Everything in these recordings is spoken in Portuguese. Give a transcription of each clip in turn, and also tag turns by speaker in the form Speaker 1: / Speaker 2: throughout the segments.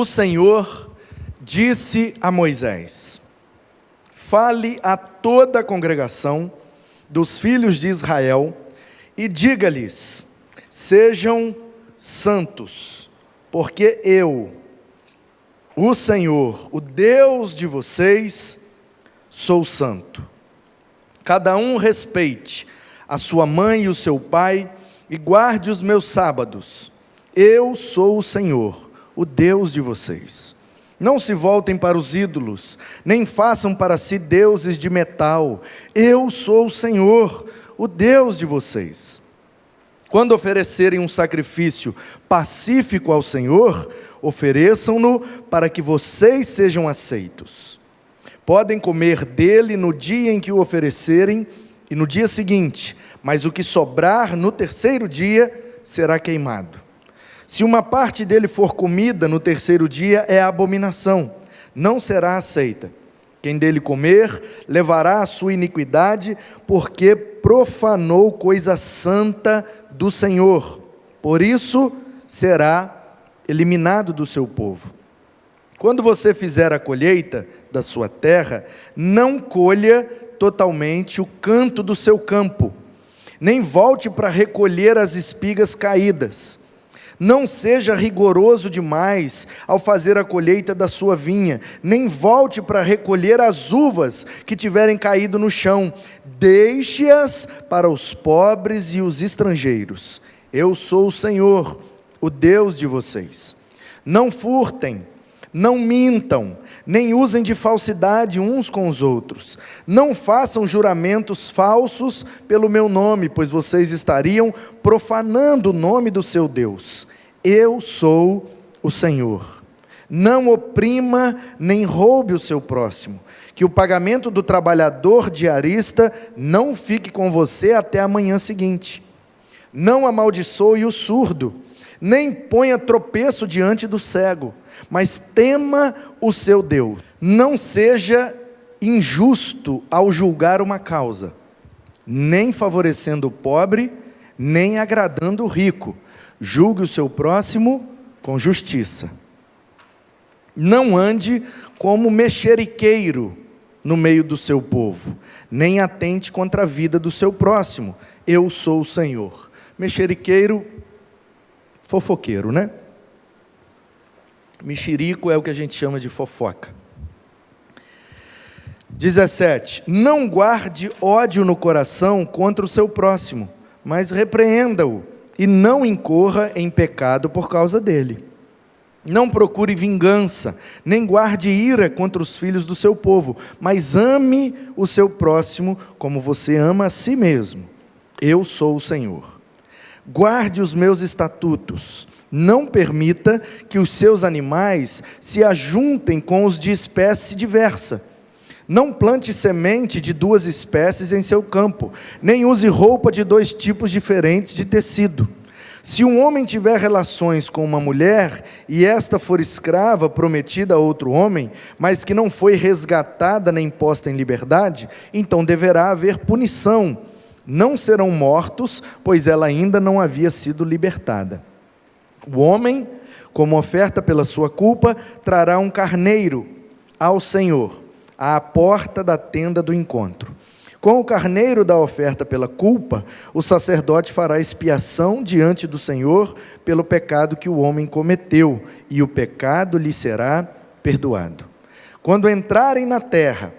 Speaker 1: O Senhor disse a Moisés: fale a toda a congregação dos filhos de Israel e diga-lhes: sejam santos, porque eu, o Senhor, o Deus de vocês, sou santo. Cada um respeite a sua mãe e o seu pai e guarde os meus sábados. Eu sou o Senhor, o Deus de vocês. Não se voltem para os ídolos, nem façam para si deuses de metal. Eu sou o Senhor, o Deus de vocês. Quando oferecerem um sacrifício pacífico ao Senhor, ofereçam-no para que vocês sejam aceitos. Podem comer dele no dia em que o oferecerem e no dia seguinte, mas o que sobrar no terceiro dia será queimado. Se uma parte dele for comida no terceiro dia, é abominação, não será aceita. Quem dele comer, levará a sua iniquidade, porque profanou coisa santa do Senhor. Por isso, será eliminado do seu povo. Quando você fizer a colheita da sua terra, não colha totalmente o canto do seu campo, nem volte para recolher as espigas caídas. Não seja rigoroso demais ao fazer a colheita da sua vinha, nem volte para recolher as uvas que tiverem caído no chão. Deixe-as para os pobres e os estrangeiros. Eu sou o Senhor, o Deus de vocês. Não furtem, não mintam, nem usem de falsidade uns com os outros. Não façam juramentos falsos pelo meu nome, pois vocês estariam profanando o nome do seu Deus. Eu sou o Senhor. Não oprima nem roube o seu próximo. Que o pagamento do trabalhador diarista não fique com você até a manhã seguinte. Não amaldiçoe o surdo, nem ponha tropeço diante do cego, mas tema o seu Deus. Não seja injusto ao julgar uma causa, nem favorecendo o pobre, nem agradando o rico. Julgue o seu próximo com justiça. Não ande como mexeriqueiro no meio do seu povo, nem atente contra a vida do seu próximo. Eu sou o Senhor. Mexeriqueiro, fofoqueiro, né? Mexerico é o que a gente chama de fofoca. 17. Não guarde ódio no coração contra o seu próximo, mas repreenda-o, e não incorra em pecado por causa dele. Não procure vingança, nem guarde ira contra os filhos do seu povo, mas ame o seu próximo como você ama a si mesmo. Eu sou o Senhor. Guarde os meus estatutos. Não permita que os seus animais se ajuntem com os de espécie diversa. Não plante semente de duas espécies em seu campo, nem use roupa de dois tipos diferentes de tecido. Se um homem tiver relações com uma mulher, e esta for escrava prometida a outro homem, mas que não foi resgatada nem posta em liberdade, então deverá haver punição. Não serão mortos, pois ela ainda não havia sido libertada. O homem, como oferta pela sua culpa, trará um carneiro ao Senhor, à porta da tenda do encontro. Com o carneiro da oferta pela culpa, o sacerdote fará expiação diante do Senhor pelo pecado que o homem cometeu, e o pecado lhe será perdoado. Quando entrarem na terra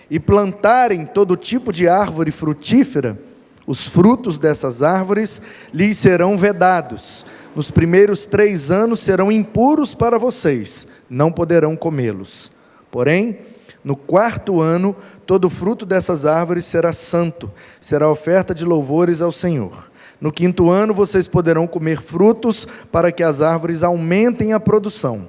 Speaker 1: e plantarem todo tipo de árvore frutífera, os frutos dessas árvores lhes serão vedados. Nos primeiros 3 anos serão impuros para vocês, não poderão comê-los. Porém, no 4º ano, todo fruto dessas árvores será santo, será oferta de louvores ao Senhor. No 5º ano, vocês poderão comer frutos, para que as árvores aumentem a produção.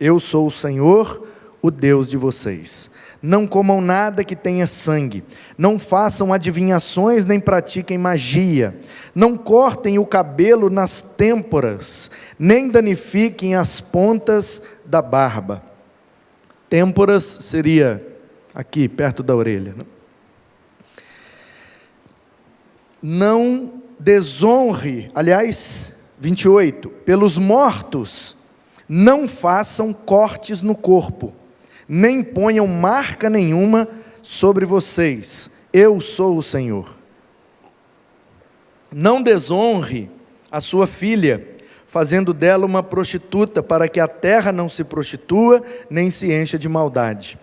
Speaker 1: Eu sou o Senhor, o Deus de vocês. Não comam nada que tenha sangue, não façam adivinhações nem pratiquem magia, não cortem o cabelo nas têmporas, nem danifiquem as pontas da barba. Têmporas seria aqui, perto da orelha. Não desonre, aliás, 28, pelos mortos, Não façam cortes no corpo, nem ponham marca nenhuma sobre vocês. Eu sou o Senhor. Não desonre a sua filha, fazendo dela uma prostituta, para que a terra não se prostitua, nem se encha de maldade.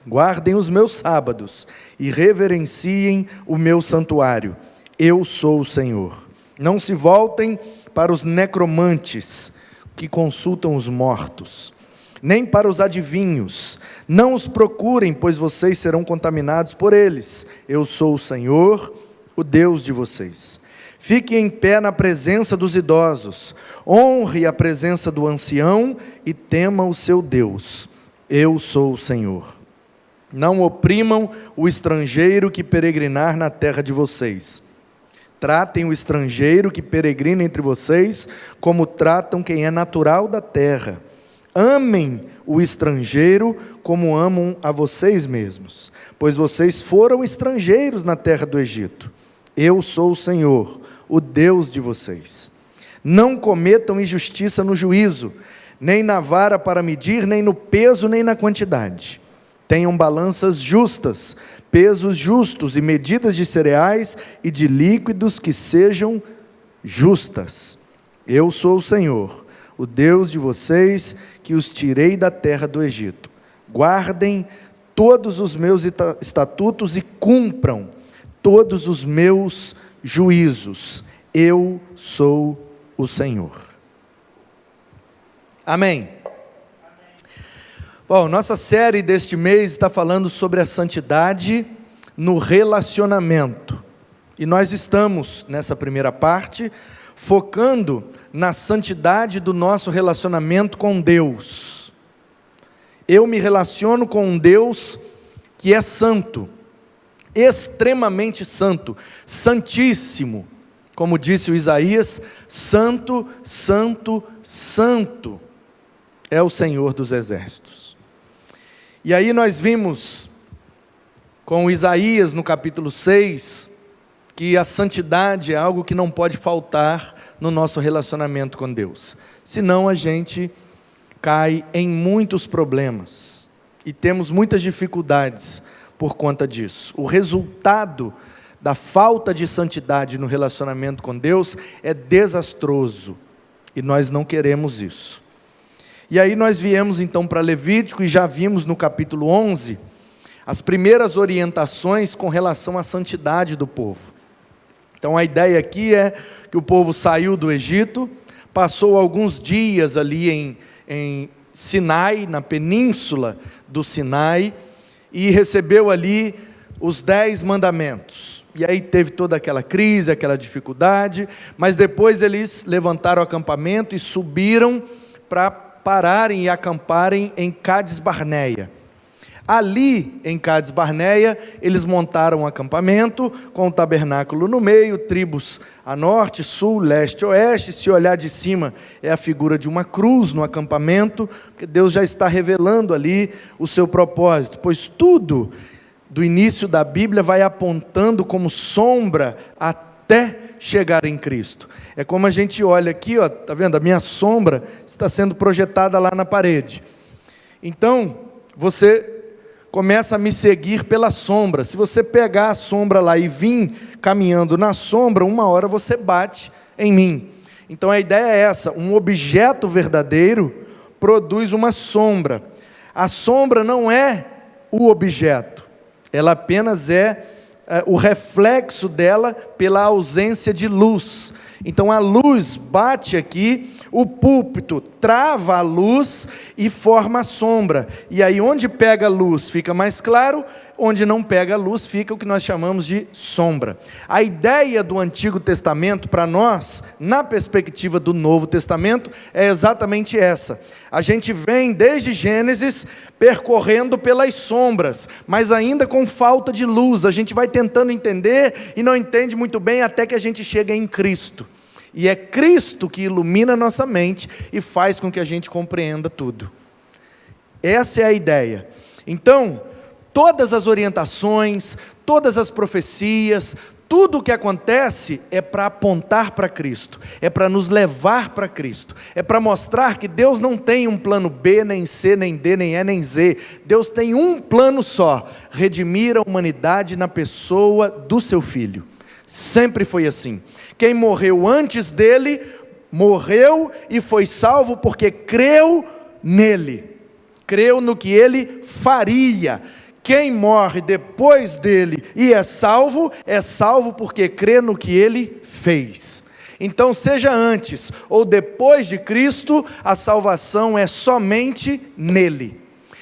Speaker 1: Guardem os meus sábados e reverenciem o meu santuário. Eu sou o Senhor. Não se voltem para os necromantes, que consultam os mortos, nem para os adivinhos. Não os procurem, pois vocês serão contaminados por eles. Eu sou o Senhor, o Deus de vocês. Fique em pé na presença dos idosos, honre a presença do ancião e tema o seu Deus. Eu sou o Senhor. Não oprimam o estrangeiro que peregrinar na terra de vocês. Tratem o estrangeiro que peregrina entre vocês como tratam quem é natural da terra. Amem o estrangeiro como amam a vocês mesmos, pois vocês foram estrangeiros na terra do Egito. Eu sou o Senhor, o Deus de vocês. Não cometam injustiça no juízo, nem na vara para medir, nem no peso, nem na quantidade. Tenham balanças justas, pesos justos e medidas de cereais e de líquidos que sejam justas. Eu sou o Senhor, o Deus de vocês, que os tirei da terra do Egito. Guardem todos os meus estatutos e cumpram todos os meus juízos. Eu sou o Senhor. Amém. Bom, nossa série deste mês está falando sobre a santidade no relacionamento. E nós estamos, nessa primeira parte, focando na santidade do nosso relacionamento com Deus. Eu me relaciono com um Deus que é santo, extremamente santo, santíssimo. Como disse o Isaías, santo, santo, santo é o Senhor dos exércitos. E aí nós vimos com Isaías no capítulo 6, que a santidade é algo que não pode faltar no nosso relacionamento com Deus. Senão a gente cai em muitos problemas e temos muitas dificuldades por conta disso. O resultado da falta de santidade no relacionamento com Deus é desastroso e nós não queremos isso. E aí nós viemos então para Levítico e já vimos no capítulo 11 as primeiras orientações com relação à santidade do povo. Então a ideia aqui é que o povo saiu do Egito, passou alguns dias ali em Sinai, na península do Sinai, e recebeu ali os 10 mandamentos. E aí teve toda aquela crise, aquela dificuldade, mas depois eles levantaram o acampamento e subiram para pararem e acamparem em Cades Barneia. Ali em Cades Barneia, eles montaram um acampamento com o tabernáculo no meio, tribos a norte, sul, leste, oeste. Se olhar de cima, é a figura de uma cruz no acampamento, porque Deus já está revelando ali o seu propósito, pois tudo do início da Bíblia vai apontando como sombra até chegar em Cristo. É como a gente olha aqui, ó, tá vendo? A minha sombra está sendo projetada lá na parede. Então, você começa a me seguir pela sombra. Se você pegar a sombra lá e vir caminhando na sombra, uma hora você bate em mim. Então a ideia é essa: um objeto verdadeiro produz uma sombra. A sombra não é o objeto, ela apenas é o reflexo dela pela ausência de luz. Então a luz bate aqui, o púlpito trava a luz e forma a sombra. E aí onde pega a luz fica mais claro, onde não pega a luz fica o que nós chamamos de sombra. A ideia do Antigo Testamento para nós, na perspectiva do Novo Testamento, é exatamente essa. A gente vem desde Gênesis percorrendo pelas sombras, mas ainda com falta de luz. A gente vai tentando entender e não entende muito bem até que a gente chega em Cristo. E é Cristo que ilumina a nossa mente e faz com que a gente compreenda tudo. Essa é a ideia. Então, todas as orientações, todas as profecias, Tudo o que acontece é para apontar para Cristo, é para nos levar para Cristo, é para mostrar que Deus não tem um plano B, nem C, nem D, nem E, nem Z. Deus tem um plano só: redimir a humanidade na pessoa do seu Filho. Sempre foi assim. Quem morreu antes dele, morreu e foi salvo porque creu nele, creu no que ele faria. Quem morre depois dele e é salvo porque crê no que ele fez. Então, seja antes ou depois de Cristo, a salvação é somente nele.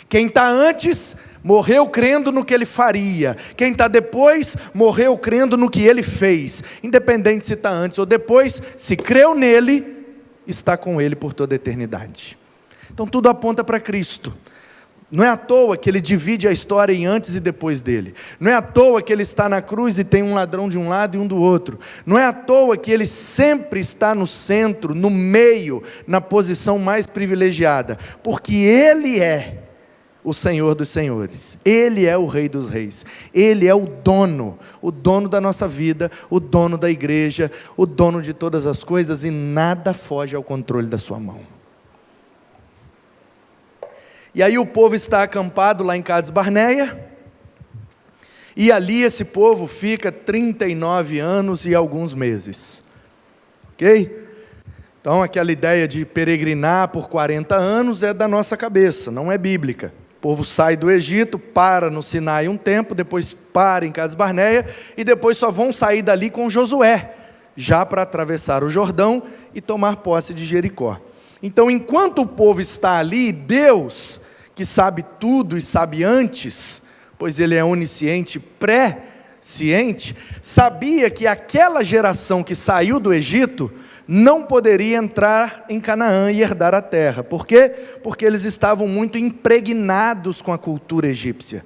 Speaker 1: Quem está antes, morreu crendo no que ele faria. Quem está depois, morreu crendo no que ele fez. Independente se está antes ou depois, se creu nele, está com ele por toda a eternidade. Então, tudo aponta para Cristo. Não é à toa que ele divide a história em antes e depois dele. Não é à toa que ele está na cruz e tem um ladrão de um lado e um do outro. Não é à toa que ele sempre está no centro, no meio, na posição mais privilegiada. Porque ele é o Senhor dos senhores. Ele é o Rei dos reis. Ele é o dono da nossa vida, o dono da igreja, o dono de todas as coisas, e nada foge ao controle da sua mão. E aí o povo está acampado lá em Cades Barneia, e ali esse povo fica 39 anos e alguns meses, ok? Então aquela ideia de peregrinar por 40 anos é da nossa cabeça, não é bíblica. O povo sai do Egito, para no Sinai um tempo, depois para em Cades Barneia, e depois só vão sair dali com Josué, já para atravessar o Jordão e tomar posse de Jericó. Então, enquanto o povo está ali, Deus, que sabe tudo e sabe antes, pois Ele é onisciente, pré-ciente, sabia que aquela geração que saiu do Egito não poderia entrar em Canaã e herdar a terra. Por quê? Porque eles estavam muito impregnados com a cultura egípcia,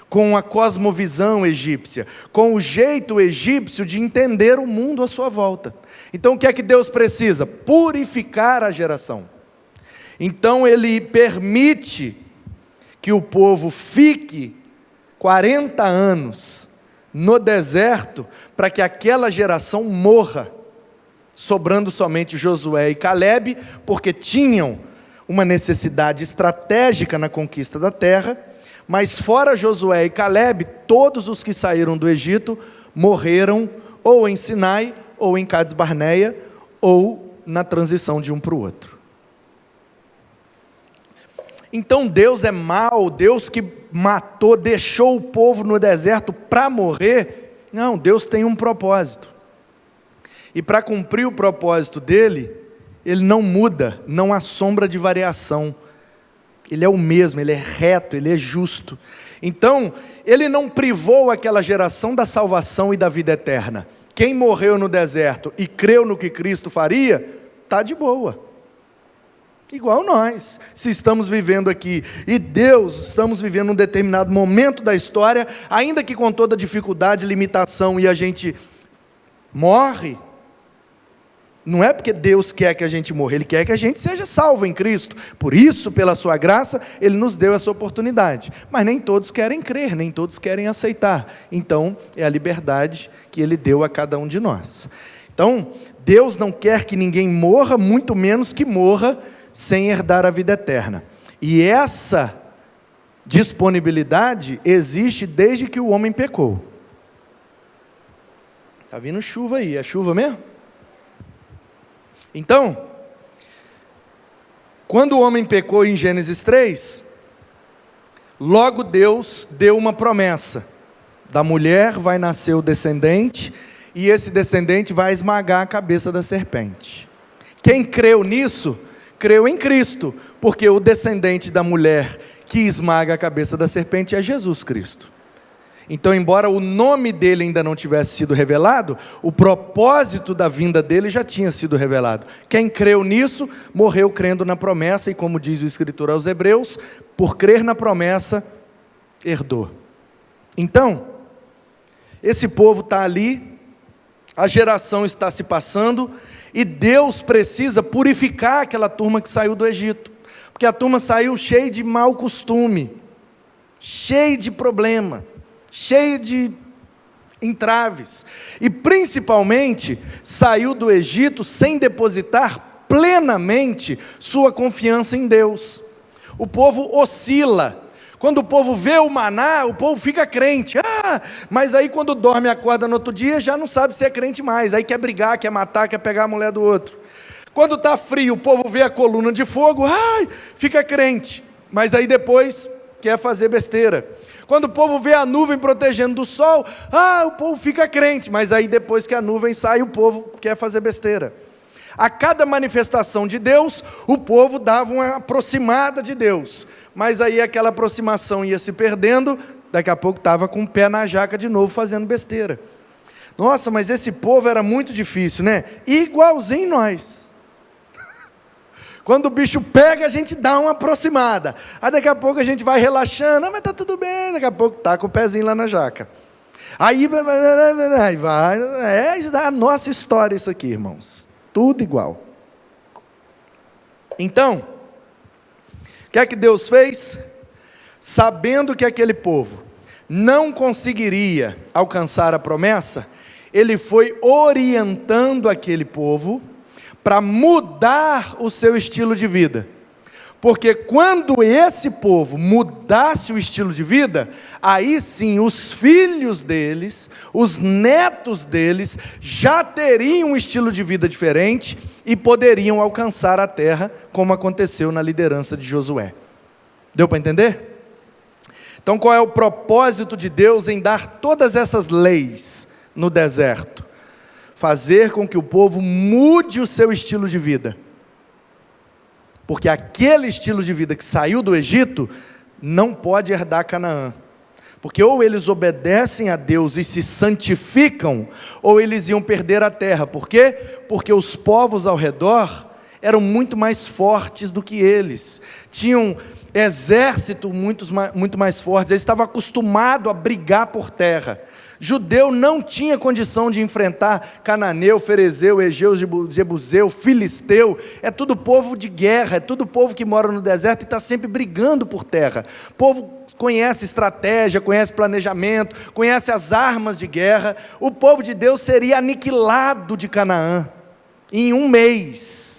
Speaker 1: com a cosmovisão egípcia, com o jeito egípcio de entender o mundo à sua volta. Então o que é que Deus precisa? Purificar a geração. Então Ele permite que o povo fique 40 anos no deserto, para que aquela geração morra, sobrando somente Josué e Calebe, porque tinham uma necessidade estratégica na conquista da terra, mas fora Josué e Calebe, todos os que saíram do Egito morreram ou em Sinai, ou em Cades Barneia, ou na transição de um para o outro. Então Deus é mau, Deus que matou, deixou o povo no deserto para morrer? Não, Deus tem um propósito. E para cumprir o propósito dele, Ele não muda, não há sombra de variação. Ele é o mesmo, Ele é reto, Ele é justo. Então, Ele não privou aquela geração da salvação e da vida eterna. Quem morreu no deserto e creu no que Cristo faria, está de boa. Igual nós, se estamos vivendo aqui, e Deus, estamos vivendo um determinado momento da história, ainda que com toda dificuldade, limitação, e a gente morre, não é porque Deus quer que a gente morra, Ele quer que a gente seja salvo em Cristo. Por isso, pela sua graça, Ele nos deu essa oportunidade. Mas nem todos querem crer, nem todos querem aceitar. Então, é a liberdade que Ele deu a cada um de nós. Então, Deus não quer que ninguém morra, muito menos que morra sem herdar a vida eterna. E essa disponibilidade existe desde que o homem pecou. Está vindo chuva aí, é chuva mesmo? Então, quando o homem pecou em Gênesis 3, logo Deus deu uma promessa: da mulher vai nascer o descendente, e esse descendente vai esmagar a cabeça da serpente. Quem creu nisso, creu em Cristo, porque o descendente da mulher que esmaga a cabeça da serpente é Jesus Cristo. Então, embora o nome dele ainda não tivesse sido revelado, o propósito da vinda dele já tinha sido revelado. Quem creu nisso, morreu crendo na promessa, e como diz o escritor aos Hebreus, por crer na promessa, herdou. Então, esse povo está ali, a geração está se passando, e Deus precisa purificar aquela turma que saiu do Egito, porque a turma saiu cheia de mau costume, cheia de problema, cheio de entraves. E principalmente, saiu do Egito sem depositar plenamente sua confiança em Deus. O povo oscila. Quando o povo vê o maná, o povo fica crente. Mas aí quando dorme e acorda no outro dia, já não sabe se é crente mais. Aí quer brigar, quer matar, quer pegar a mulher do outro. Quando está frio, o povo vê a coluna de fogo, fica crente. Mas aí depois quer fazer besteira. Quando o povo vê a nuvem protegendo do sol, o povo fica crente. Mas aí depois que a nuvem sai, o povo quer fazer besteira. A cada manifestação de Deus, o povo dava uma aproximada de Deus. Mas aí aquela aproximação ia se perdendo, daqui a pouco estava com o pé na jaca de novo, fazendo besteira. Nossa, mas esse povo era muito difícil, né? Igualzinho nós. Quando o bicho pega, a gente dá uma aproximada. Aí daqui a pouco a gente vai relaxando, mas está tudo bem, daqui a pouco está com o pezinho lá na jaca. Aí vai, é a nossa história isso aqui, irmãos. Tudo igual. Então, o que é que Deus fez? Sabendo que aquele povo não conseguiria alcançar a promessa, Ele foi orientando aquele povo para mudar o seu estilo de vida. Porque quando esse povo mudasse o estilo de vida, aí sim os filhos deles, os netos deles, já teriam um estilo de vida diferente e poderiam alcançar a terra, como aconteceu na liderança de Josué. Deu para entender? Então qual é o propósito de Deus em dar todas essas leis no deserto? Fazer com que o povo mude o seu estilo de vida. Porque aquele estilo de vida que saiu do Egito não pode herdar Canaã. Porque ou eles obedecem a Deus e se santificam, ou eles iam perder a terra. Por quê? Porque os povos ao redor eram muito mais fortes do que eles. Tinham exércitos muito mais fortes. Eles estavam acostumados a brigar por terra. Judeu não tinha condição de enfrentar cananeu, ferezeu, egeu, jebuseu, filisteu. É tudo povo de guerra, é tudo povo que mora no deserto e está sempre brigando por terra. O povo conhece estratégia, conhece planejamento, conhece as armas de guerra. O povo de Deus seria aniquilado de Canaã em um mês.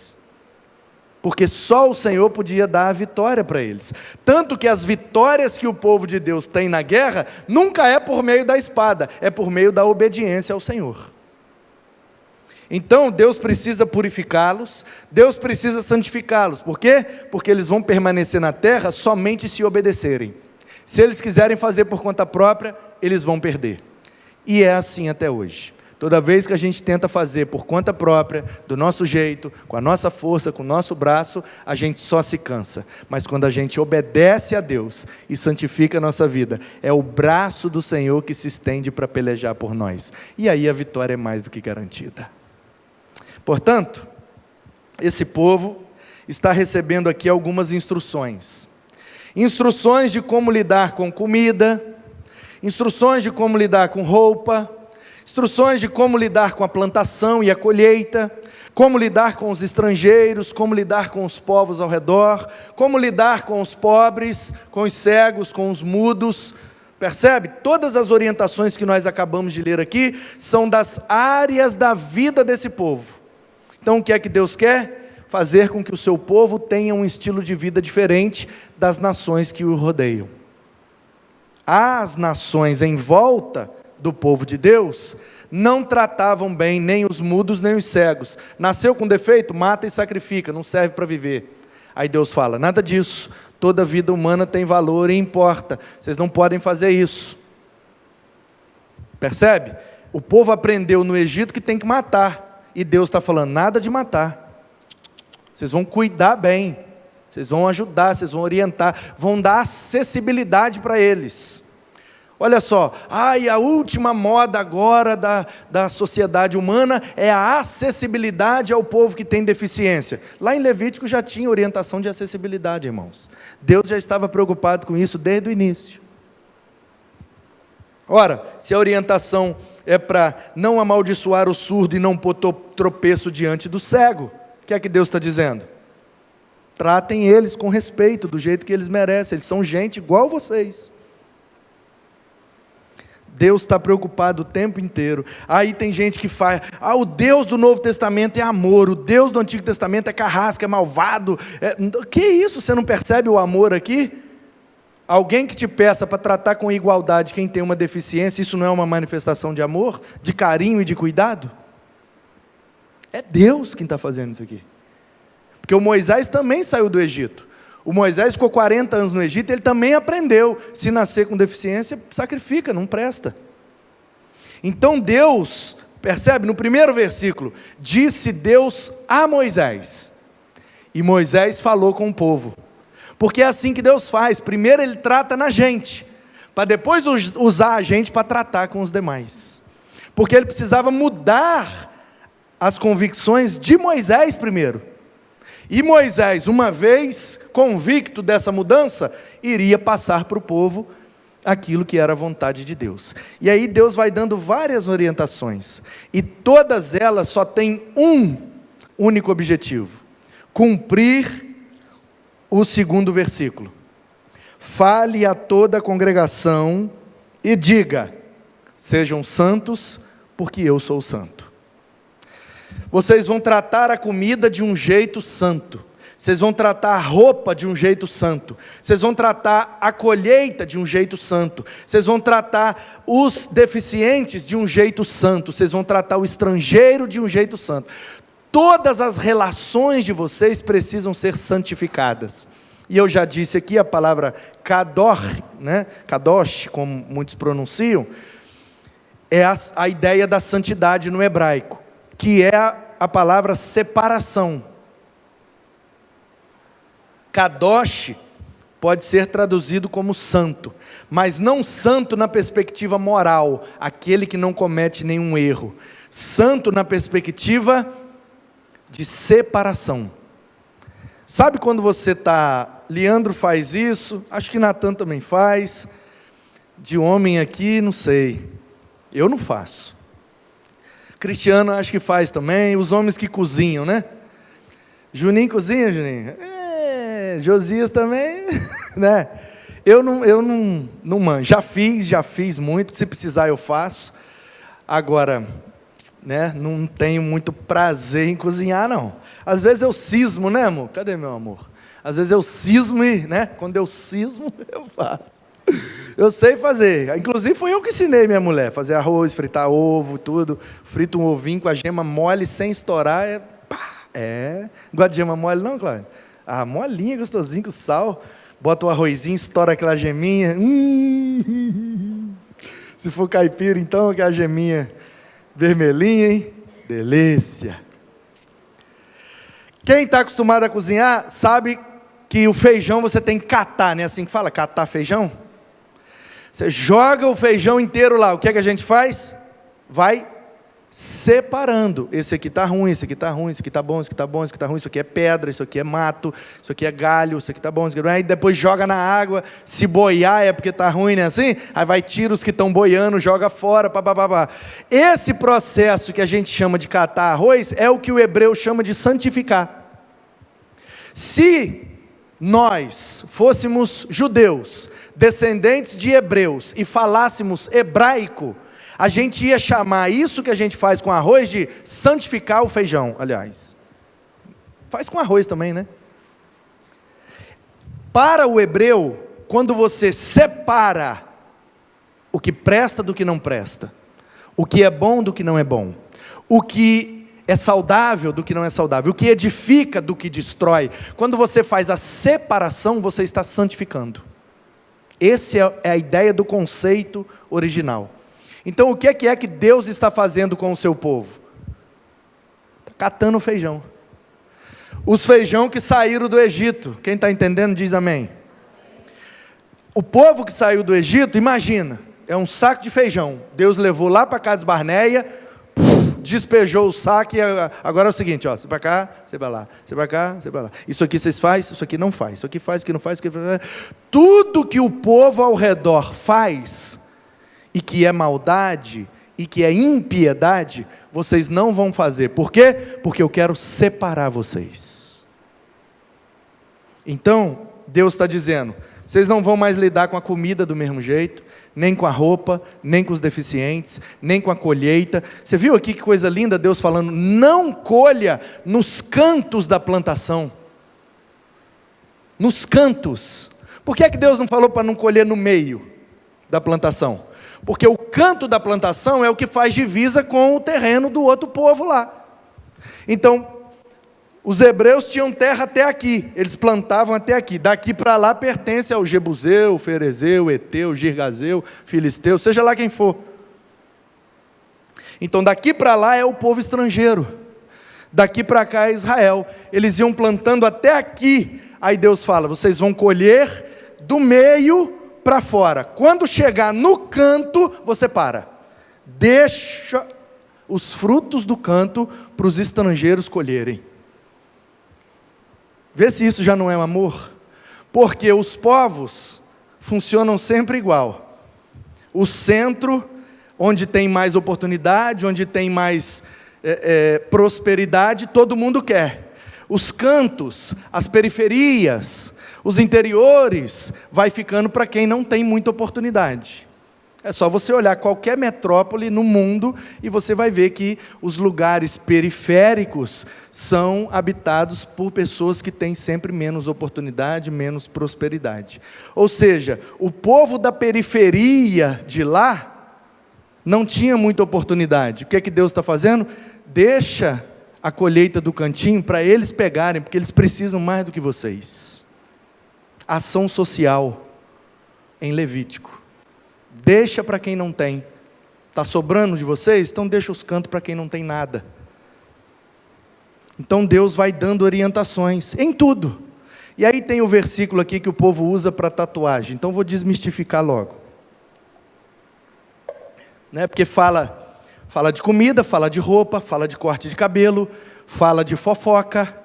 Speaker 1: Porque só o Senhor podia dar a vitória para eles. Tanto que as vitórias que o povo de Deus tem na guerra, nunca é por meio da espada, é por meio da obediência ao Senhor. Então Deus precisa purificá-los, Deus precisa santificá-los. Por quê? Porque eles vão permanecer na terra somente se obedecerem. Se eles quiserem fazer por conta própria, eles vão perder. E é assim até hoje. Toda vez que a gente tenta fazer por conta própria, do nosso jeito, com a nossa força, com o nosso braço, a gente só se cansa. Mas quando a gente obedece a Deus e santifica a nossa vida, é o braço do Senhor que se estende para pelejar por nós. E aí a vitória é mais do que garantida. Portanto, esse povo está recebendo aqui algumas instruções. Instruções de como lidar com comida, instruções de como lidar com roupa, instruções de como lidar com a plantação e a colheita, como lidar com os estrangeiros, como lidar com os povos ao redor, como lidar com os pobres, com os cegos, com os mudos. Percebe? Todas as orientações que nós acabamos de ler aqui são das áreas da vida desse povo. Então o que é que Deus quer? Fazer com que o seu povo tenha um estilo de vida diferente das nações que o rodeiam. As nações em volta do povo de Deus não tratavam bem nem os mudos nem os cegos. Nasceu com defeito? Mata e sacrifica, não serve para viver. Aí Deus fala, nada disso, toda vida humana tem valor e importa, vocês não podem fazer isso. Percebe? O povo aprendeu no Egito que tem que matar, e Deus está falando, nada de matar, vocês vão cuidar bem, vocês vão ajudar, vocês vão orientar, vão dar acessibilidade para eles. Olha só, a última moda agora da sociedade humana é a acessibilidade ao povo que tem deficiência. Lá em Levítico já tinha orientação de acessibilidade, irmãos. Deus já estava preocupado com isso desde o início. Ora, se a orientação é para não amaldiçoar o surdo e não pôr tropeço diante do cego, o que é que Deus está dizendo? Tratem eles com respeito, do jeito que eles merecem, eles são gente igual vocês. Deus está preocupado o tempo inteiro. Aí tem gente que faz, o Deus do Novo Testamento é amor, o Deus do Antigo Testamento é carrasco, é malvado. Que isso, você não percebe o amor aqui? Alguém que te peça para tratar com igualdade quem tem uma deficiência, isso não é uma manifestação de amor, de carinho e de cuidado? É Deus quem está fazendo isso aqui. Porque o Moisés também saiu do Egito. O Moisés ficou 40 anos no Egito, ele também aprendeu, se nascer com deficiência, sacrifica, não presta. Então Deus, percebe, no primeiro versículo, disse Deus a Moisés, e Moisés falou com o povo, porque é assim que Deus faz, primeiro ele trata na gente, para depois usar a gente para tratar com os demais, porque ele precisava mudar as convicções de Moisés primeiro, e Moisés, uma vez convicto dessa mudança, iria passar para o povo aquilo que era a vontade de Deus. E aí Deus vai dando várias orientações, e todas elas só têm um único objetivo: cumprir o segundo versículo. Fale a toda a congregação e diga: sejam santos, porque eu sou santo. Vocês vão tratar a comida de um jeito santo, vocês vão tratar a roupa de um jeito santo, vocês vão tratar a colheita de um jeito santo, vocês vão tratar os deficientes de um jeito santo, vocês vão tratar o estrangeiro de um jeito santo. Todas as relações de vocês precisam ser santificadas. E eu já disse aqui a palavra kadosh, kadosh, como muitos pronunciam, é a ideia da santidade no hebraico, que é a palavra separação. Kadosh pode ser traduzido como santo, mas não santo na perspectiva moral, aquele que não comete nenhum erro. Santo na perspectiva de separação. Sabe quando você está, Leandro faz isso, acho que Natan também faz, de homem aqui, não sei, eu não faço. Cristiano acho que faz também, os homens que cozinham, né? Juninho cozinha, Juninho? Josias também, né? Eu não manjo, já fiz muito, se precisar eu faço. Agora, não tenho muito prazer em cozinhar, não. Às vezes eu cismo, né, amor? Cadê meu amor? Às vezes eu cismo e, quando eu cismo, eu faço. Eu sei fazer, inclusive foi eu que ensinei minha mulher, fazer arroz, fritar ovo, tudo, frito um ovinho com a gema mole, sem estourar, gosta de gema mole não, Cláudio? Molinha, gostosinho, com sal, bota o arrozinho, estoura aquela geminha, se for caipira então, aquela geminha vermelhinha, hein? Delícia. Quem está acostumado a cozinhar, sabe que o feijão você tem que catar, né? Assim que fala, catar feijão? Você joga o feijão inteiro lá, o que é que a gente faz? Vai separando, esse aqui está ruim, esse aqui está ruim, esse aqui está bom, esse aqui está bom, esse aqui está ruim, isso aqui é pedra, isso aqui é mato, isso aqui é galho, isso aqui está bom, isso aqui é... Aí depois joga na água, se boiar é porque está ruim, né? Assim? Aí vai, tira os que estão boiando, joga fora, papapá. Esse processo que a gente chama de catar arroz, é o que o hebreu chama de santificar. Se nós fôssemos judeus, descendentes de hebreus, e falássemos hebraico, a gente ia chamar isso que a gente faz com arroz de santificar o feijão, aliás. Faz com arroz também, né? Para o hebreu, quando você separa o que presta do que não presta, o que é bom do que não é bom, o que é saudável do que não é saudável, o que edifica do que destrói, quando você faz a separação, você está santificando. Essa é a ideia do conceito original. Então o que é que Deus está fazendo com o seu povo? Está catando o feijão. Os feijão que saíram do Egito, quem está entendendo diz amém. O povo que saiu do Egito, imagina, é um saco de feijão, Deus levou lá para Cades Barneia, despejou o saco e agora é o seguinte, você para cá, você para lá, você para cá, você para lá. Isso aqui vocês fazem, isso aqui não faz, isso aqui faz, isso aqui não faz, isso aqui faz. Tudo que o povo ao redor faz, e que é maldade, e que é impiedade, vocês não vão fazer. Por quê? Porque eu quero separar vocês. Então, Deus está dizendo, Vocês não vão mais lidar com a comida do mesmo jeito, nem com a roupa, nem com os deficientes, nem com a colheita. Você viu aqui que coisa linda Deus falando, não colha nos cantos da plantação. Nos cantos. Por que é que Deus não falou para não colher no meio da plantação? Porque o canto da plantação é o que faz divisa com o terreno do outro povo lá. Então, os hebreus tinham terra até aqui, eles plantavam até aqui. Daqui para lá pertence ao Jebuseu, Ferezeu, Eteu, Girgazeu, Filisteu, seja lá quem for. Então daqui para lá é o povo estrangeiro, daqui para cá é Israel. Eles iam plantando até aqui, aí Deus fala, vocês vão colher do meio para fora. Quando chegar no canto, você para. Deixa os frutos do canto para os estrangeiros colherem. Vê se isso já não é um amor. Porque os povos funcionam sempre igual. O centro, onde tem mais oportunidade, onde tem mais prosperidade, todo mundo quer. Os cantos, as periferias, os interiores, vai ficando para quem não tem muita oportunidade. É só você olhar qualquer metrópole no mundo e você vai ver que os lugares periféricos são habitados por pessoas que têm sempre menos oportunidade, menos prosperidade. Ou seja, o povo da periferia de lá não tinha muita oportunidade. O que é que Deus está fazendo? Deixa a colheita do cantinho para eles pegarem, porque eles precisam mais do que vocês. Ação social em Levítico. Deixa para quem não tem. Está sobrando de vocês? Então deixa os cantos para quem não tem nada. Então Deus vai dando orientações em tudo. E aí tem o versículo aqui que o povo usa para tatuagem. Então vou desmistificar logo. Porque fala de comida, fala de roupa, fala de corte de cabelo, fala de fofoca,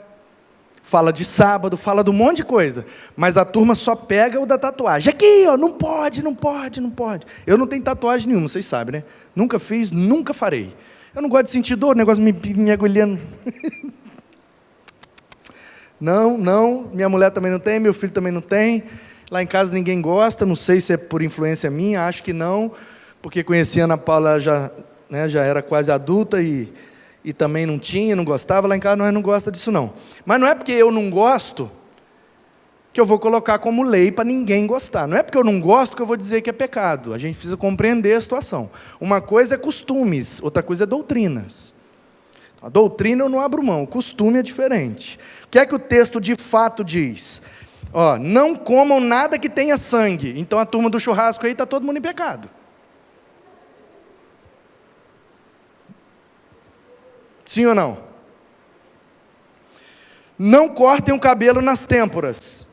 Speaker 1: fala de sábado, fala de um monte de coisa, mas a turma só pega o da tatuagem. Aqui, ó, não pode. Eu não tenho tatuagem nenhuma, vocês sabem, né? Nunca fiz, nunca farei. Eu não gosto de sentir dor, o negócio me agulhando. Não, minha mulher também não tem, meu filho também não tem. Lá em casa ninguém gosta, não sei se é por influência minha, acho que não, porque conheci a Ana Paula, já era quase adulta e também não gostava. Lá em casa nós não gosta disso não. Mas não é porque eu não gosto que eu vou colocar como lei para ninguém gostar. Não é porque eu não gosto que eu vou dizer que é pecado. A gente precisa compreender a situação. Uma coisa é costumes, outra coisa é doutrinas. A doutrina eu não abro mão, o costume é diferente. O que é que o texto de fato diz? Não comam nada que tenha sangue. Então a turma do churrasco aí está todo mundo em pecado. Sim ou não? Não cortem o cabelo nas têmporas.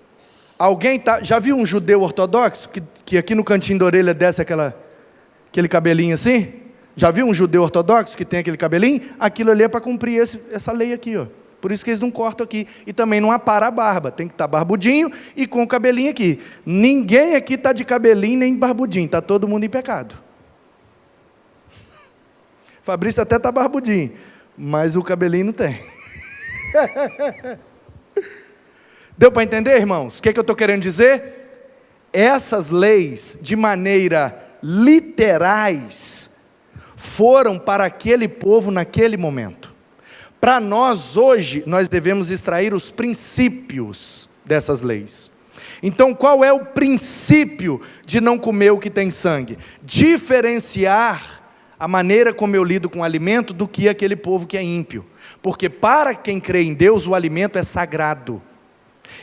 Speaker 1: Alguém já viu um judeu ortodoxo que aqui no cantinho da orelha desce aquele cabelinho assim? Já viu um judeu ortodoxo que tem aquele cabelinho? Aquilo ali é para cumprir essa lei aqui, ó. Por isso que eles não cortam aqui. E também não apara a barba. Tem que estar barbudinho e com o cabelinho aqui. Ninguém aqui está de cabelinho nem barbudinho. Está todo mundo em pecado. Fabrício até está barbudinho, mas o cabelinho não tem. Deu para entender, irmãos? O que eu estou querendo dizer? Essas leis, de maneira literais, foram para aquele povo naquele momento. Para nós hoje, nós devemos extrair os princípios dessas leis. Então, qual é o princípio de não comer o que tem sangue? Diferenciar a maneira como eu lido com o alimento do que aquele povo que é ímpio. Porque para quem crê em Deus, o alimento é sagrado.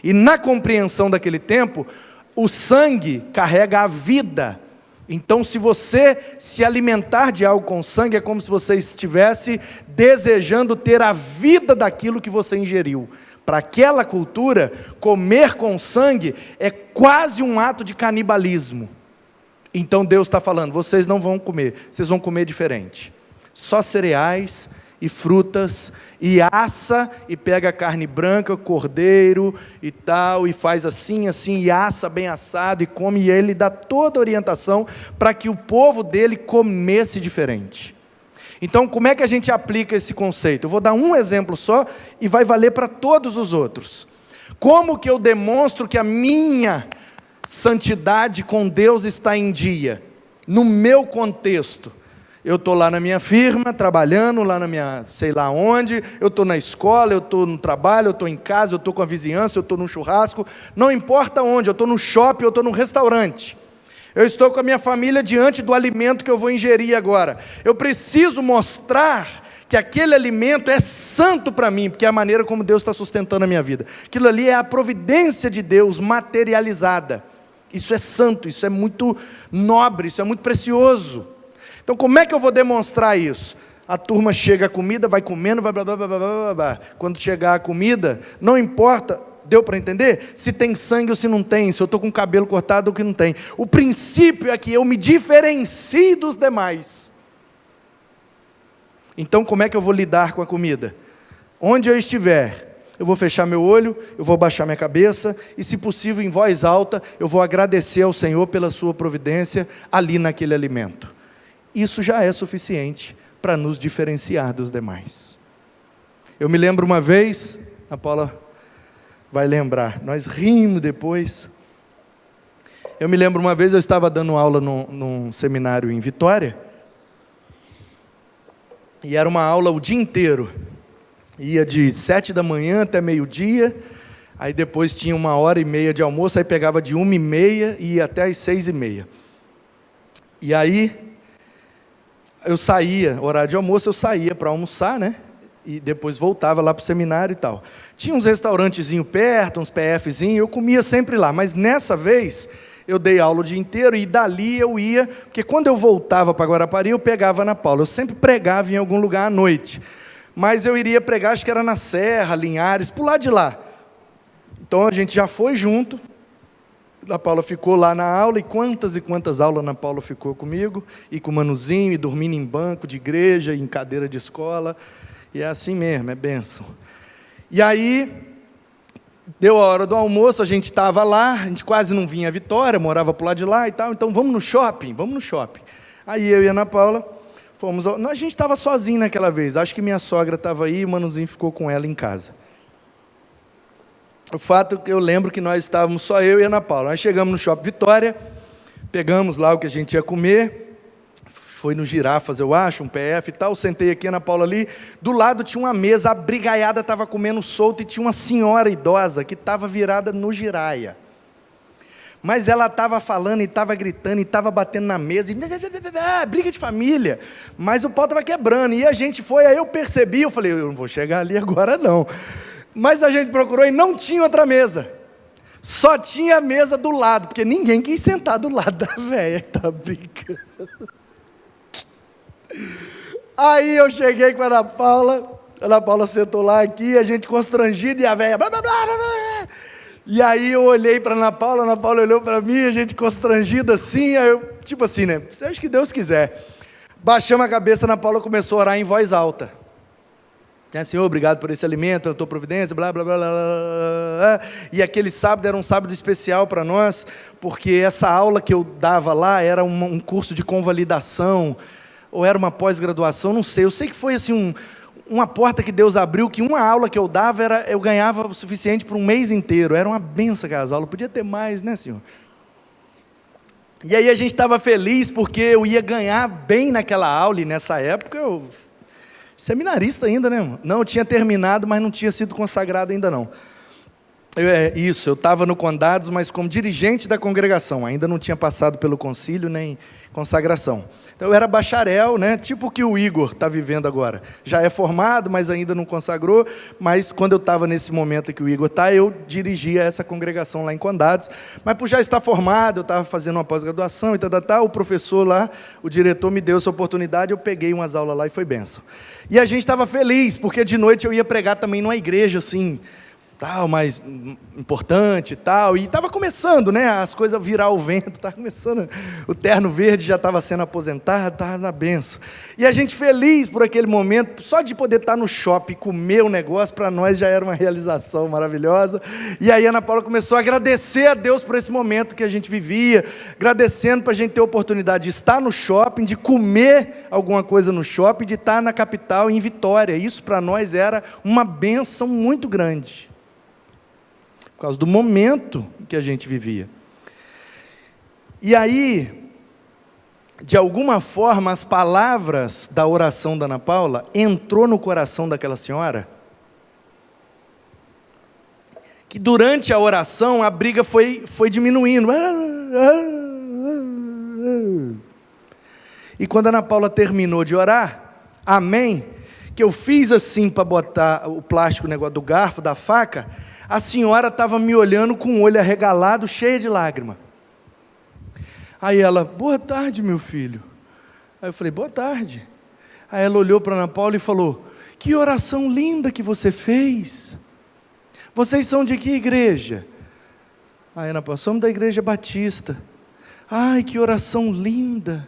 Speaker 1: E na compreensão daquele tempo, o sangue carrega a vida. Então, se você se alimentar de algo com sangue, é como se você estivesse desejando ter a vida daquilo que você ingeriu. Para aquela cultura, comer com sangue é quase um ato de canibalismo. Então Deus está falando, vocês não vão comer, vocês vão comer diferente. Só cereais e frutas, e assa, e pega carne branca, cordeiro e tal, e faz assim, e assa bem assado, e come, e ele dá toda a orientação para que o povo dele comesse diferente. Então, como é que a gente aplica esse conceito? Eu vou dar um exemplo só, e vai valer para todos os outros. Como que eu demonstro que a minha santidade com Deus está em dia, no meu contexto. Eu estou lá na minha firma, trabalhando, lá na minha, sei lá onde, eu estou na escola, eu estou no trabalho, eu estou em casa, eu estou com a vizinhança, eu estou no churrasco, não importa onde, eu estou no shopping, eu estou no restaurante. Eu estou com a minha família diante do alimento que eu vou ingerir agora. Eu preciso mostrar que aquele alimento é santo para mim, porque é a maneira como Deus está sustentando a minha vida. Aquilo ali é a providência de Deus materializada. Isso é santo, isso é muito nobre, isso é muito precioso. Então como é que eu vou demonstrar isso? A turma chega a comida, vai comendo, vai blá blá blá blá blá blá. Quando chegar a comida, não importa, deu para entender? Se tem sangue ou se não tem, se eu estou com o cabelo cortado ou que não tem. O princípio é que eu me diferencie dos demais. Então como é que eu vou lidar com a comida? Onde eu estiver, eu vou fechar meu olho, eu vou baixar minha cabeça, e se possível em voz alta, eu vou agradecer ao Senhor pela sua providência ali naquele alimento. Isso já é suficiente para nos diferenciar dos demais. Eu me lembro uma vez, a Paula vai lembrar, nós rimos depois. Eu me lembro uma vez, eu estava dando aula num seminário em Vitória, e era uma aula o dia inteiro, ia de 7 da manhã até meio-dia, aí depois tinha 1h30 de almoço, aí pegava de 1h30 e ia até as 6h30. E aí, eu saía, horário de almoço, eu saía para almoçar, né? E depois voltava lá para o seminário e tal. Tinha uns restaurantezinhos perto, uns PFzinhos, eu comia sempre lá, mas nessa vez, eu dei aula o dia inteiro e dali eu ia, porque quando eu voltava para Guarapari, eu pegava na Paula, eu sempre pregava em algum lugar à noite, mas eu iria pregar, acho que era na Serra, Linhares, por lá de lá. Então a gente já foi junto, a Paula ficou lá na aula, e quantas aulas a Ana Paula ficou comigo, e com o Manuzinho, e dormindo em banco de igreja, e em cadeira de escola, e é assim mesmo, é bênção. E aí, deu a hora do almoço, a gente estava lá, a gente quase não vinha a Vitória, morava por lá de lá e tal, então vamos no shopping. Aí eu e a Ana Paula, fomos, a gente estava sozinho naquela vez, acho que minha sogra estava aí, e o Manuzinho ficou com ela em casa. O fato é que eu lembro que nós estávamos só eu e a Ana Paula. Nós chegamos no Shopping Vitória, pegamos lá o que a gente ia comer, foi no Girafas, eu acho, um PF e tal, sentei aqui, a Ana Paula ali, do lado tinha uma mesa, a brigaiada estava comendo solto, e tinha uma senhora idosa que estava virada no giraia. Mas ela estava falando, e estava gritando, e estava batendo na mesa, e briga de família, mas o pau estava quebrando, e a gente foi, aí eu percebi, eu falei, eu não vou chegar ali agora não. Mas a gente procurou e não tinha outra mesa. Só tinha a mesa do lado, porque ninguém quis sentar do lado da velha que estava brincando. Aí eu cheguei com a Ana Paula sentou lá aqui, a gente constrangido, e a velha... Blá, blá, blá, blá. E aí eu olhei para a Ana Paula olhou para mim, a gente constrangido assim, aí eu, tipo assim, né? Seja que Deus quiser. Baixamos a cabeça, a Ana Paula começou a orar em voz alta. Senhor, obrigado por esse alimento, pela tua providência, blá, blá, blá, blá, blá. E aquele sábado era um sábado especial para nós, porque essa aula que eu dava lá era um curso de convalidação, ou era uma pós-graduação, não sei. Eu sei que foi assim uma porta que Deus abriu, que uma aula que eu dava, eu ganhava o suficiente para um mês inteiro. Era uma benção aquelas aulas, podia ter mais, né, Senhor? E aí a gente estava feliz, porque eu ia ganhar bem naquela aula, e nessa época eu... Seminarista ainda, né, irmão? Não, eu tinha terminado, mas não tinha sido consagrado ainda não. Eu estava no Condados, mas como dirigente da congregação, ainda não tinha passado pelo concílio, nem consagração. Então eu era bacharel, né? Tipo o que o Igor está vivendo agora. Já é formado, mas ainda não consagrou, mas quando eu estava nesse momento que o Igor está, eu dirigia essa congregação lá em Condados, mas por já estar formado, eu estava fazendo uma pós-graduação e tal, o professor lá, o diretor me deu essa oportunidade, eu peguei umas aulas lá e foi bênção. E a gente estava feliz, porque de noite eu ia pregar também numa igreja, assim, tal, mais importante e tal, e estava começando, né, as coisas virar o vento, estava começando, o terno verde já estava sendo aposentado, estava na benção, e a gente feliz por aquele momento, só de poder estar no shopping, comer o negócio, para nós já era uma realização maravilhosa, e aí a Ana Paula começou a agradecer a Deus por esse momento que a gente vivia, agradecendo para a gente ter a oportunidade de estar no shopping, de comer alguma coisa no shopping, de estar na capital, em Vitória. Isso para nós era uma bênção muito grande, por causa do momento que a gente vivia. E aí, de alguma forma, as palavras da oração da Ana Paula entrou no coração daquela senhora, que durante a oração a briga foi diminuindo. E quando a Ana Paula terminou de orar, amém, que eu fiz assim para botar o plástico, o negócio do garfo, da faca, a senhora estava me olhando com o olho arregalado, cheia de lágrima. Aí ela, boa tarde, meu filho. Aí eu falei, boa tarde. Aí ela olhou para a Ana Paula e falou, que oração linda que você fez. Vocês são de que igreja? Aí Ana Paula, somos da Igreja Batista. Ai, que oração linda.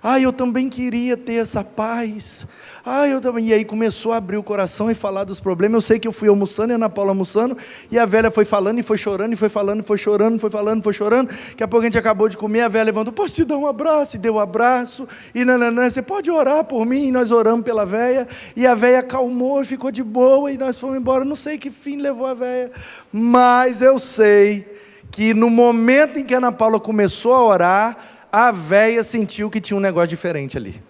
Speaker 1: Ai, eu também queria ter essa paz. Ai, eu também. E aí começou a abrir o coração e falar dos problemas. Eu sei que eu fui almoçando, e a Ana Paula almoçando, e a velha foi falando, e foi chorando, e foi falando, e foi chorando, foi falando, foi chorando. Daqui a pouco a gente acabou de comer, a velha levantou, posso te dar um abraço? E deu um abraço, e nananã, você pode orar por mim? E nós oramos pela velha, e a velha acalmou, ficou de boa, e nós fomos embora. Não sei que fim levou a velha, mas eu sei que no momento em que a Ana Paula começou a orar, a véia sentiu que tinha um negócio diferente ali.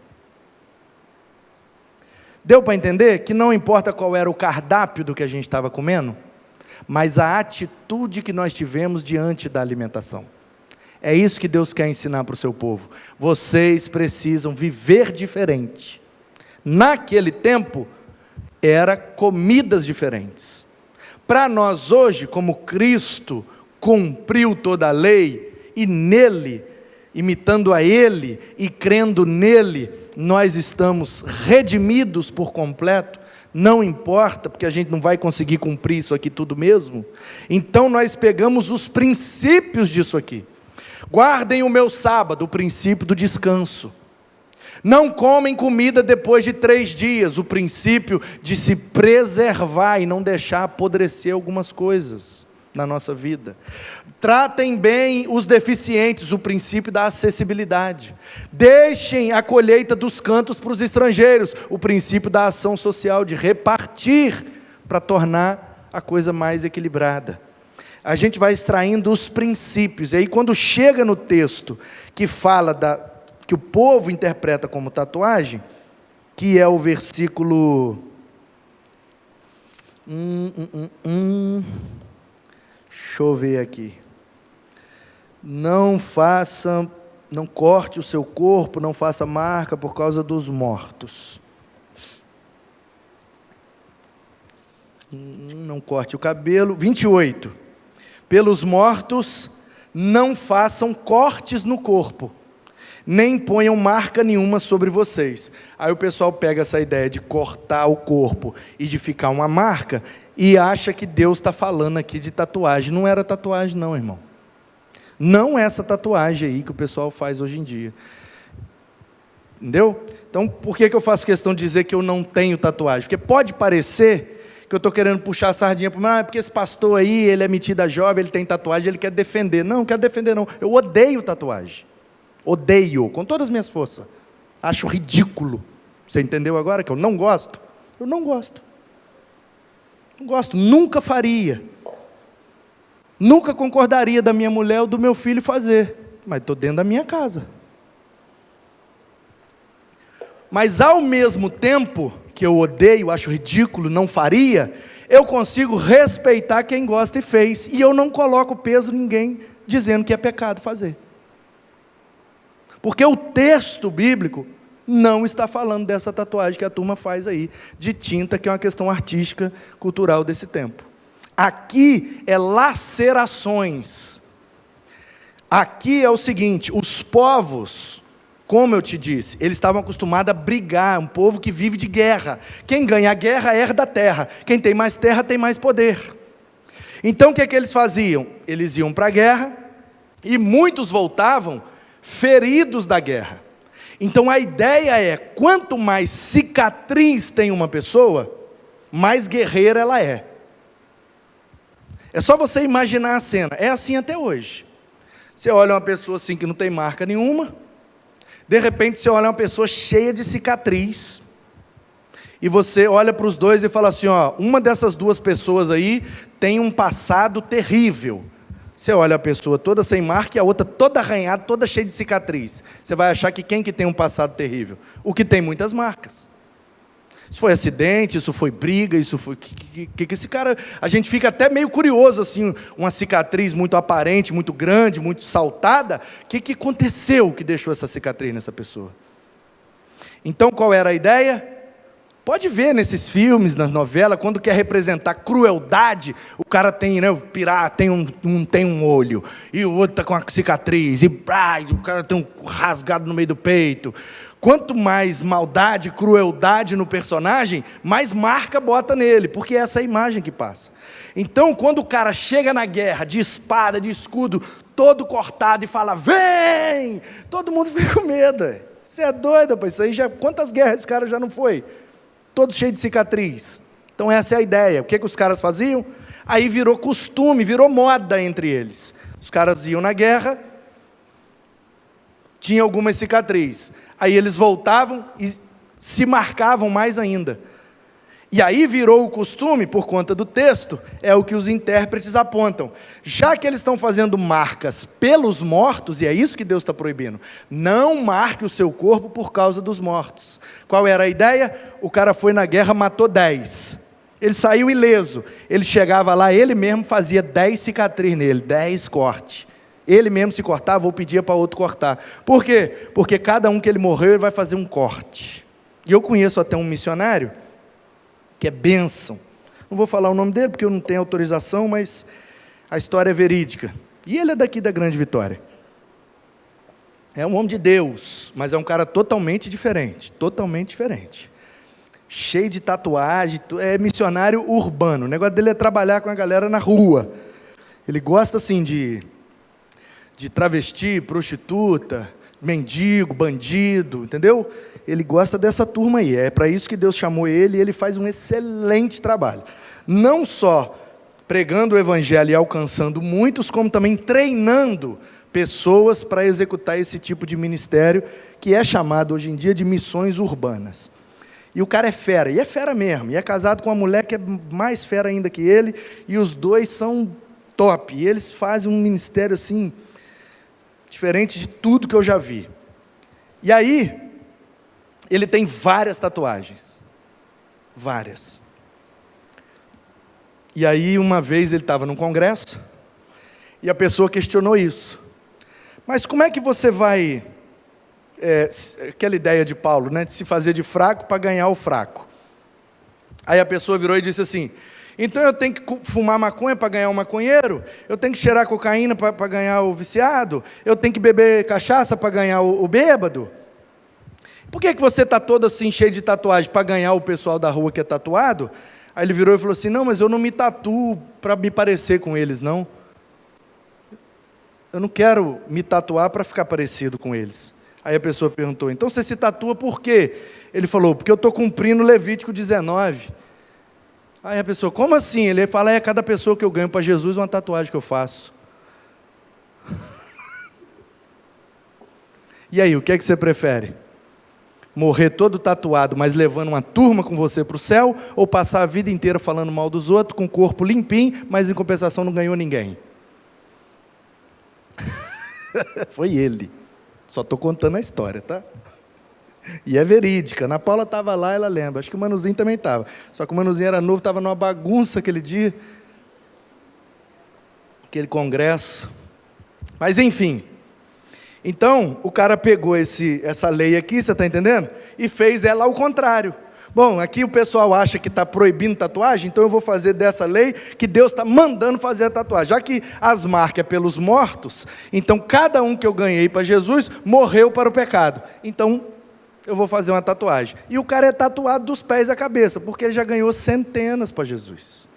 Speaker 1: Deu para entender que não importa qual era o cardápio do que a gente estava comendo, mas a atitude que nós tivemos diante da alimentação. É isso que Deus quer ensinar para o seu povo. Vocês precisam viver diferente. Naquele tempo, era comidas diferentes. Para nós hoje, como Cristo cumpriu toda a lei, e nele, imitando a Ele e crendo nele, nós estamos redimidos por completo, não importa, porque a gente não vai conseguir cumprir isso aqui tudo mesmo, então nós pegamos os princípios disso aqui. Guardem o meu sábado, o princípio do descanso. Não comem comida depois de 3 dias, o princípio de se preservar e não deixar apodrecer algumas coisas na nossa vida. Tratem bem os deficientes, o princípio da acessibilidade. Deixem a colheita dos cantos para os estrangeiros, o princípio da ação social, de repartir para tornar a coisa mais equilibrada. A gente vai extraindo os princípios, e aí quando chega no texto que fala que o povo interpreta como tatuagem, que é o versículo deixa eu ver aqui. Não corte o seu corpo, não faça marca por causa dos mortos. Não corte o cabelo. 28. Pelos mortos, não façam cortes no corpo, nem ponham marca nenhuma sobre vocês. Aí o pessoal pega essa ideia de cortar o corpo e de ficar uma marca, e acha que Deus está falando aqui de tatuagem. Não era tatuagem não, irmão. Não é essa tatuagem aí que o pessoal faz hoje em dia. Entendeu? Então, por que eu faço questão de dizer que eu não tenho tatuagem? Porque pode parecer que eu estou querendo puxar a sardinha para mim, porque esse pastor aí, ele é metido a jovem, ele tem tatuagem, ele quer defender. Não quero defender não. Eu odeio tatuagem. Odeio, com todas as minhas forças. Acho ridículo. Você entendeu agora que eu não gosto? Eu não gosto. Não gosto, nunca faria. Nunca concordaria da minha mulher ou do meu filho fazer. Mas estou dentro da minha casa. Mas ao mesmo tempo que eu odeio, acho ridículo, não faria, eu consigo respeitar quem gosta e fez. E eu não coloco peso em ninguém dizendo que é pecado fazer. Porque o texto bíblico não está falando dessa tatuagem que a turma faz aí, de tinta, que é uma questão artística, cultural desse tempo. Aqui é lacerações. Aqui é o seguinte, os povos, como eu te disse, eles estavam acostumados a brigar, um povo que vive de guerra. Quem ganha a guerra herda a terra. Quem tem mais terra tem mais poder. Então o que é que eles faziam? Eles iam para a guerra, e muitos voltavam feridos da guerra. Então a ideia é, quanto mais cicatriz tem uma pessoa, mais guerreira ela é. É só você imaginar a cena, é assim até hoje. Você olha uma pessoa assim que não tem marca nenhuma, de repente você olha uma pessoa cheia de cicatriz, e você olha para os dois e fala assim, ó, uma dessas duas pessoas aí tem um passado terrível, Você olha a pessoa toda sem marca e a outra toda arranhada, toda cheia de cicatriz. Você vai achar que quem que tem um passado terrível? O que tem muitas marcas. Isso foi acidente, isso foi briga, isso foi... que esse cara... A gente fica até meio curioso, assim, uma cicatriz muito aparente, muito grande, muito saltada. O que aconteceu que deixou essa cicatriz nessa pessoa? Então, qual era a ideia? Pode ver nesses filmes, nas novelas, quando quer representar crueldade, o cara tem, né, o pirata tem um olho, e o outro está com uma cicatriz, e o cara tem um rasgado no meio do peito. Quanto mais maldade, crueldade no personagem, mais marca bota nele, porque é essa a imagem que passa. Então, quando o cara chega na guerra, de espada, de escudo, todo cortado, e fala, vem! Todo mundo fica com medo. Você é doido, rapaz, isso aí já... Quantas guerras esse cara já não foi? Todo cheio de cicatriz. Então essa é a ideia. O que os caras faziam? Aí virou costume, virou moda entre eles. Os caras iam na guerra, tinha alguma cicatriz. Aí eles voltavam e se marcavam mais ainda. E aí virou o costume, por conta do texto, é o que os intérpretes apontam. Já que eles estão fazendo marcas pelos mortos, e é isso que Deus está proibindo, não marque o seu corpo por causa dos mortos. Qual era a ideia? O cara foi na guerra, matou 10. Ele saiu ileso. Ele chegava lá, ele mesmo fazia 10 cicatrizes nele, 10 cortes. Ele mesmo se cortava ou pedia para outro cortar. Por quê? Porque cada um que ele morreu, ele vai fazer um corte. E eu conheço até um missionário, que é bênção. Não vou falar o nome dele, porque eu não tenho autorização, mas a história é verídica. E ele é daqui da Grande Vitória. É um homem de Deus, mas é um cara totalmente diferente. Totalmente diferente. Cheio de tatuagem, é missionário urbano. O negócio dele é trabalhar com a galera na rua. Ele gosta, assim, de travesti, prostituta, mendigo, bandido, entendeu? Ele gosta dessa turma aí, é para isso que Deus chamou ele, e ele faz um excelente trabalho. Não só pregando o evangelho e alcançando muitos, como também treinando pessoas para executar esse tipo de ministério, que é chamado hoje em dia de missões urbanas. E o cara é fera, e é fera mesmo, e é casado com uma mulher que é mais fera ainda que ele, e os dois são top, e eles fazem um ministério assim, diferente de tudo que eu já vi. E aí, ele tem várias tatuagens. Várias. E aí, uma vez, ele estava num congresso, e a pessoa questionou isso. Mas como é que você vai... aquela ideia de Paulo, né, de se fazer de fraco para ganhar o fraco. Aí a pessoa virou e disse assim, então eu tenho que fumar maconha para ganhar o maconheiro? Eu tenho que cheirar cocaína para ganhar o viciado? Eu tenho que beber cachaça para ganhar o bêbado? Por que você está todo assim, cheio de tatuagem, para ganhar o pessoal da rua que é tatuado? Aí ele virou e falou assim, não, mas eu não me tatuo para me parecer com eles, não. Eu não quero me tatuar para ficar parecido com eles. Aí a pessoa perguntou, então você se tatua por quê? Ele falou, porque eu estou cumprindo Levítico 19. Aí a pessoa, como assim? Ele fala, é cada pessoa que eu ganho para Jesus, uma tatuagem que eu faço. E aí, o que é que você prefere? Morrer todo tatuado, mas levando uma turma com você para o céu, ou passar a vida inteira falando mal dos outros, com o corpo limpinho, mas em compensação não ganhou ninguém? Foi ele. Só estou contando a história, tá? E é verídica. Ana Paula estava lá, ela lembra. Acho que o Manuzinho também estava. Só que o Manuzinho era novo, estava numa bagunça aquele dia. Aquele congresso. Mas enfim. Então, o cara pegou essa lei aqui, você está entendendo? E fez ela ao contrário. Bom, aqui o pessoal acha que está proibindo tatuagem, então eu vou fazer dessa lei que Deus está mandando fazer a tatuagem. Já que as marcas é pelos mortos, então cada um que eu ganhei para Jesus morreu para o pecado. Então, eu vou fazer uma tatuagem. E o cara é tatuado dos pés à cabeça, porque ele já ganhou centenas para Jesus.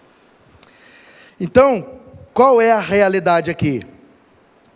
Speaker 1: Então, qual é a realidade aqui?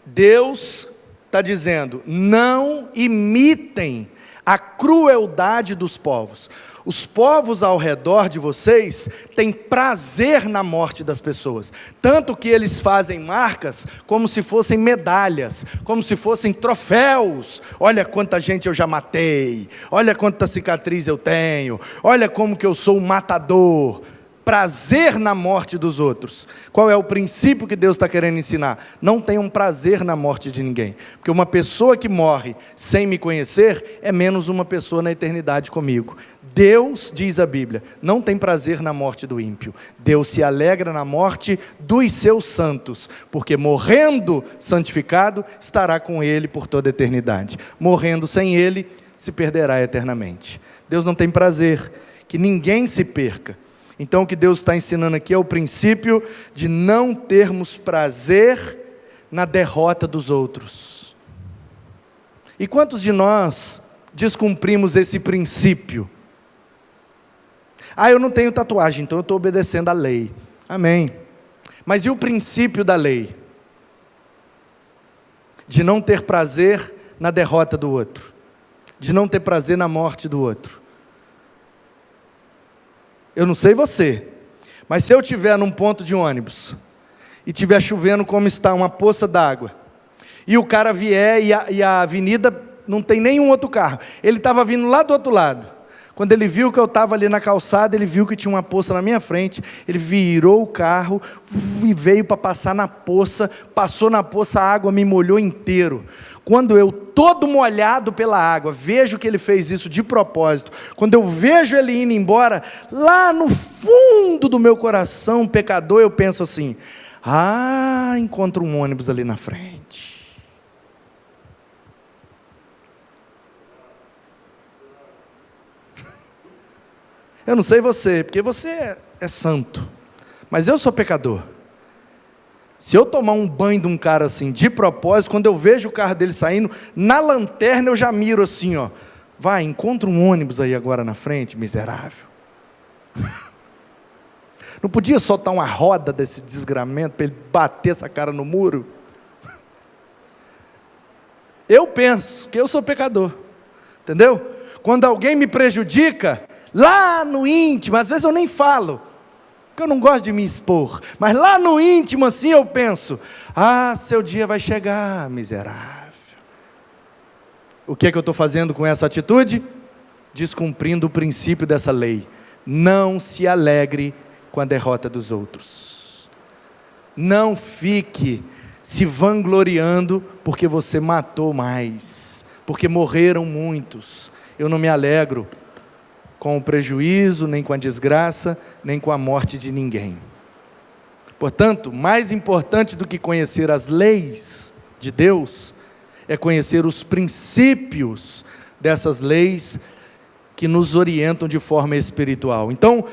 Speaker 1: Deus está dizendo, não imitem a crueldade dos povos. Os povos ao redor de vocês têm prazer na morte das pessoas, tanto que eles fazem marcas como se fossem medalhas, como se fossem troféus. Olha quanta gente eu já matei, olha quanta cicatriz eu tenho, olha como que eu sou um matador. prazer na morte dos outros. Qual é o princípio que Deus está querendo ensinar? Não tenham prazer na morte de ninguém, porque uma pessoa que morre sem me conhecer é menos uma pessoa na eternidade comigo. Deus, diz a Bíblia, não tem prazer na morte do ímpio. Deus se alegra na morte dos seus santos, porque morrendo santificado, estará com ele por toda a eternidade. Morrendo sem ele, se perderá eternamente. Deus não tem prazer que ninguém se perca. Então o que Deus está ensinando aqui é o princípio de não termos prazer na derrota dos outros. E quantos de nós descumprimos esse princípio? Eu não tenho tatuagem, então eu estou obedecendo a lei. Amém. Mas e o princípio da lei? De não ter prazer na derrota do outro. De não ter prazer na morte do outro. Eu não sei você, mas se eu estiver num ponto de ônibus, e estiver chovendo como está, uma poça d'água, e o cara vier e a avenida não tem nenhum outro carro, ele estava vindo lá do outro lado, quando ele viu que eu estava ali na calçada, ele viu que tinha uma poça na minha frente, ele virou o carro e veio para passar na poça, passou na poça, a água me molhou inteiro. Quando eu, todo molhado pela água, vejo que ele fez isso de propósito, quando eu vejo ele indo embora, lá no fundo do meu coração pecador, eu penso assim, encontro um ônibus ali na frente. Eu não sei você, porque você é santo, mas eu sou pecador. Se eu tomar um banho de um cara assim, de propósito, quando eu vejo o carro dele saindo, na lanterna eu já miro assim, vai, encontra um ônibus aí agora na frente, miserável. Não podia soltar uma roda desse desgramento, para ele bater essa cara no muro? Eu penso que eu sou pecador, entendeu? Quando alguém me prejudica, lá no íntimo, às vezes eu nem falo, porque eu não gosto de me expor, mas lá no íntimo assim eu penso, seu dia vai chegar, miserável. O que é que eu estou fazendo com essa atitude? Descumprindo o princípio dessa lei. Não se alegre com a derrota dos outros. Não fique se vangloriando porque você matou mais, porque morreram muitos. Eu não me alegro com o prejuízo, nem com a desgraça, nem com a morte de ninguém. Portanto, mais importante do que conhecer as leis de Deus, é conhecer os princípios dessas leis que nos orientam de forma espiritual. Então,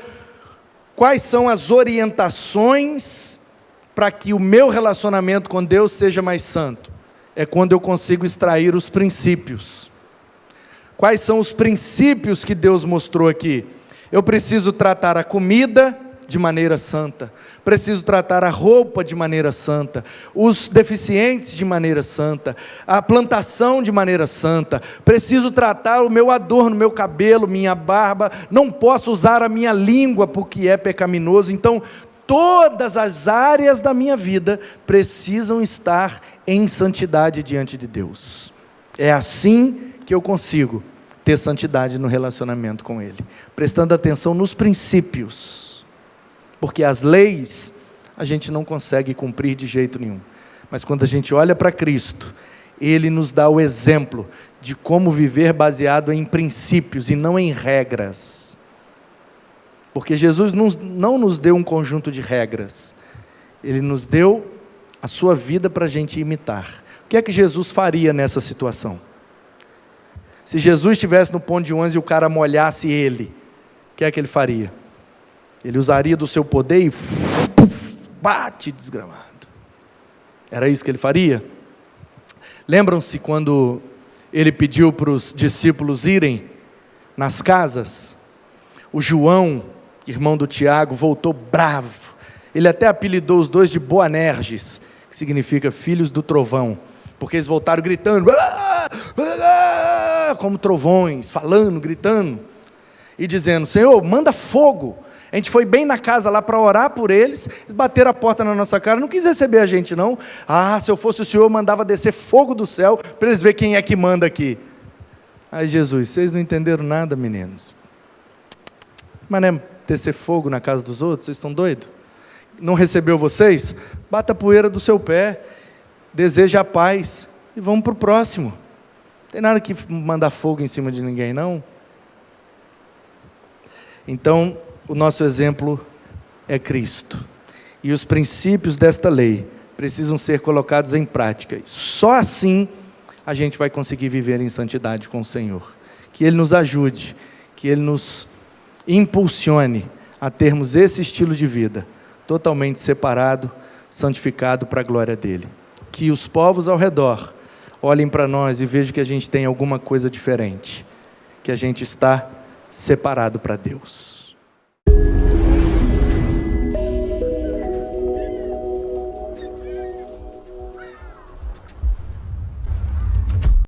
Speaker 1: quais são as orientações para que o meu relacionamento com Deus seja mais santo? É quando eu consigo extrair os princípios. Quais são os princípios que Deus mostrou aqui? Eu preciso tratar a comida de maneira santa, preciso tratar a roupa de maneira santa, os deficientes de maneira santa, a plantação de maneira santa, preciso tratar o meu adorno, meu cabelo, minha barba, não posso usar a minha língua porque é pecaminoso. Então, todas as áreas da minha vida precisam estar em santidade diante de Deus. É assim que eu consigo ter santidade no relacionamento com Ele, prestando atenção nos princípios, porque as leis a gente não consegue cumprir de jeito nenhum, mas quando a gente olha para Cristo, Ele nos dá o exemplo de como viver baseado em princípios e não em regras, porque Jesus não nos deu um conjunto de regras, Ele nos deu a sua vida para a gente imitar. O que é que Jesus faria nessa situação? Se Jesus estivesse no ponto de ônibus e o cara molhasse ele, o que é que ele faria? Ele usaria do seu poder e bate desgramado. Era isso que ele faria? Lembram-se quando ele pediu para os discípulos irem nas casas? O João, irmão do Tiago, voltou bravo. Ele até apelidou os dois de Boanerges, que significa filhos do trovão, porque eles voltaram gritando, como trovões, falando, gritando, e dizendo, Senhor, manda fogo. A gente foi bem na casa lá para orar por eles, eles bateram a porta na nossa cara, não quis receber a gente não. Se eu fosse o Senhor, eu mandava descer fogo do céu, para eles verem quem é que manda aqui. Aí Jesus, vocês não entenderam nada, meninos. Mas tecer fogo na casa dos outros? Vocês estão doidos? Não recebeu vocês? Bata a poeira do seu pé, deseja a paz e vamos para o próximo. Não tem nada que mandar fogo em cima de ninguém, não. Então, o nosso exemplo é Cristo. E os princípios desta lei precisam ser colocados em prática. Só assim a gente vai conseguir viver em santidade com o Senhor. Que Ele nos ajude, que Ele nos impulsione a termos esse estilo de vida, totalmente separado, santificado para a glória dEle. Que os povos ao redor olhem para nós e vejam que a gente tem alguma coisa diferente, que a gente está separado para Deus.